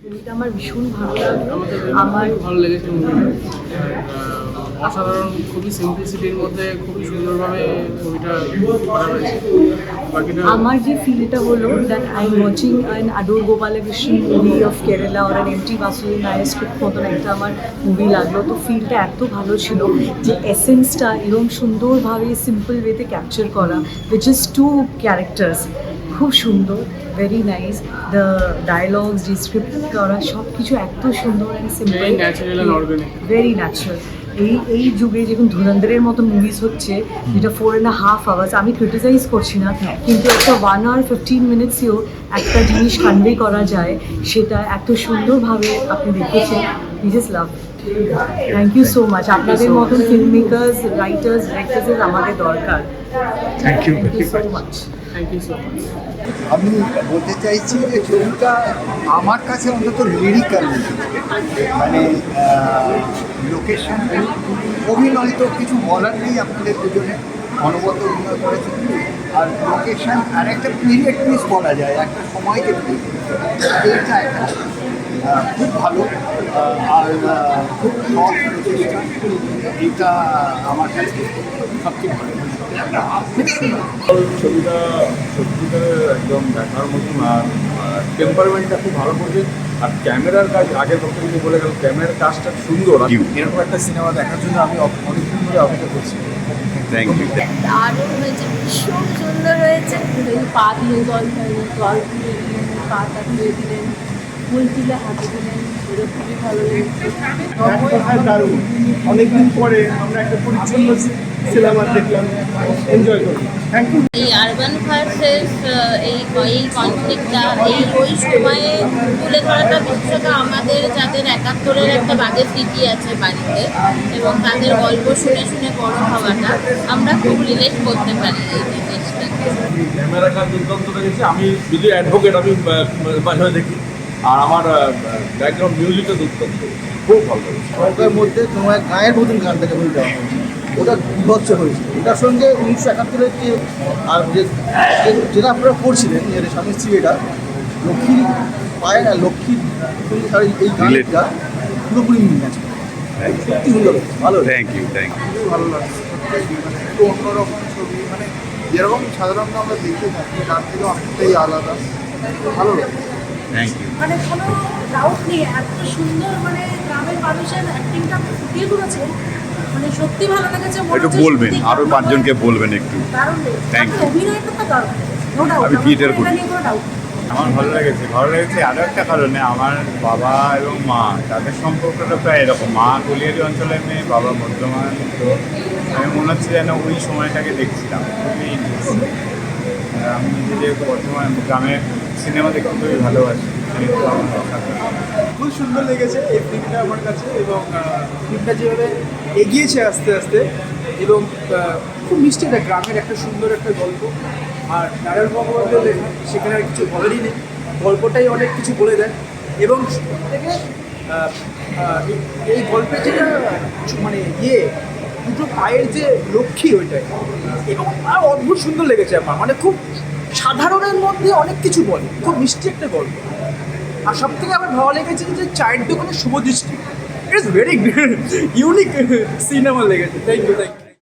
মুভিটা আমার ভীষণ ভালো লাগলো। আমার ভালো লেগেছে মুভিটা, অসাধারণ, খুবই সিম্পলিসিটির মধ্যে খুবই সুন্দরভাবে মুভিটা করা হয়েছে। আমার যে ফিলটা হলো that I am watching an Adoor Gopalakrishnan movie of Kerala আর অ্যান এম.টি. বাসুদেব নায়ার স্ক্রিপ্ট মতন একটা আমার মুভি লাগলো। তো ফিলটা এত ভালো ছিল যে এসেন্সটা এরকম সুন্দরভাবে সিম্পল ওয়েতে ক্যাপচার করা উইচ ইজ টু ক্যারেক্টার্স, খুব সুন্দর, ভেরি নাইস। দ্য ডায়লগস, যে স্ক্রিপ্ট করা সব কিছু এত সুন্দর অ্যান্ড সিম্পল, ভেরি ন্যাচারাল। এই যুগে যখন ধুরন্ধরের মতো মুভিজ হচ্ছে যেটা 4.5 hours, আমি ক্রিটিসাইজ করছি না, কিন্তু একটা 1 hour 15 minutes-এও একটা জিনিস কনভে করা যায়, সেটা এত সুন্দরভাবে আপনি দেখেছেন। We just love. Thank you so much. আপনাদের মতন ফিল্ম মেকার্স, রাইটার্স, ডিরেক্টর্স আমাদের দরকার। Thank you so much. Thank you so much. আমি বলতে চাইছি যে ছবিটা আমার কাছে অন্তত লিরিক্যাল, মানে লোকেশন, অভিনয় তো কিছু বলার নেই, আপনাদের দুজনে অনবদ্য অভিনয় করেছেন। আর লোকেশন আর একটা পিরিয়ড পিস বলা যায়, একটা সময়কে এইটা একটা খুব ভালো আর খুব সৎ প্রচেষ্টা। এটা আমার কাছে সবচেয়ে ভালো। ছবিটা সত্যিকারের একদম দেখার মতন, আর টেম্পারমেন্টটা খুব ভালো করছে। আর ক্যামেরার কাজ, আগের পক্ষে কিছু বলে গেল, ক্যামেরার কাজটা সুন্দর। এরকম একটা সিনেমা দেখার জন্য আমি অনেকদিন ধরে অপেক্ষা করছি। Thank you. দারুণ হয়েছে, ভীষণ সুন্দর হয়েছে। পা দিয়ে জল খাইলেন, জল দিয়ে দিলেন, পাটা ধুয়ে দিলেন, ফুল তুলে হাতে দিলেন, সেটা খুবই ভালো লেগেছে। দারুণ, অনেকদিন পরে আমরা একটা পরিচ্ছন্ন সিনেমা দেখলাম, এনজয় করি। Thank you. এই আরবান ভার্সেস এই কনফ্লিক্টটা ওই সময়ে তুলে ধরাটা, বিশেষত আমাদের যাদের 71-এর একটা বাজে স্মৃতি আছে বাড়িতে, এবং তাদের গল্প শুনে শুনে বড় হওয়াটা আমরা খুব রিলেট করতে পারি এই জিনিসটাকে। ক্যামেরা কাজ দুর্দান্ত দেখেছি। আমি যদি অ্যাডভোকেট, আমি বাসায় দেখি, আর আমার ব্যাকগ্রাউন্ড মিউজিকটা দুর্দান্ত, খুব ভালো লেগেছে। সরকারের মধ্যে তোমার গায়ের মতন গানটাকে বলে দেওয়া হয়েছে, ওটা বিভৎস হয়েছে। ওটার সঙ্গে 1971-এর যে আর যেটা আপনারা করছিলেন, যে স্বামী স্ত্রী, এটা লক্ষ্মীর পায় না, লক্ষ্মীর এই গানটা পুরোপুরি মিল আছে। সত্যি সুন্দর, ভালো। Thank you, thank you. ভালো লাগছে মানে একটু অন্যরকম ছবি, মানে যেরকম সাধারণত আমরা দেখে থাকি তার থেকে অনেকটাই আলাদা, ভালো লাগে। Thank you. মানে কোনো ডাউট নেই, এত সুন্দর মানে গ্রামের মানুষের অ্যাক্টিংটা ফুটিয়ে তুলেছে, মানে সত্যি ভালো লেগেছে। একটু বলবেন, আরো 5 জনকে বলবেন একটু। দারুণ Thank you. অভিনয়টা তো দারুণ, নো ডাউট। আমি থিয়েটার করি। কোনো ডাউট। আমার ভালো লেগেছে আরও একটা কারণে, আমার বাবা এবং মা তাদের সম্পর্কটা প্রায় এরকম। মা কলিয়ারি অঞ্চলের মেয়ে, বাবা বর্ধমান। তো আমি মনে হচ্ছে যেন ওই সময়টাকে দেখছিলাম, খুবই ইন্টারেস্টিং। আমি নিজে বর্ধমান গ্রামের সিনেমা দেখতে খুবই ভালোবাসি, সেহেতু আমার খুব সুন্দর লেগেছে এই ফিল্মটা আমার কাছে, এবং ফিল্মটা যেভাবে এগিয়েছে আস্তে আস্তে, এবং খুব মিষ্টি একটা গ্রামের একটা সুন্দর একটা গল্প। আর নারায়ণ গঙ্গোপাধ্যায়ের লেখা, সেখানে আর কিছু বলারই নেই, গল্পটাই অনেক কিছু বলে দেয়। এবং থেকে এই গল্পের যেটা মানে দুটো পায়ের যে লক্ষ্মী, ওইটাই, এবং আর অদ্ভুত সুন্দর লেগেছে আমার, মানে খুব সাধারণের মধ্যে অনেক কিছু বলে, খুব মিষ্টি একটা গল্প। আর সব থেকে আমার ভালো লেগেছে যে চায়ের দোকানের শুভদৃষ্টি, it is very unique cinema লেগেছে। Thank you.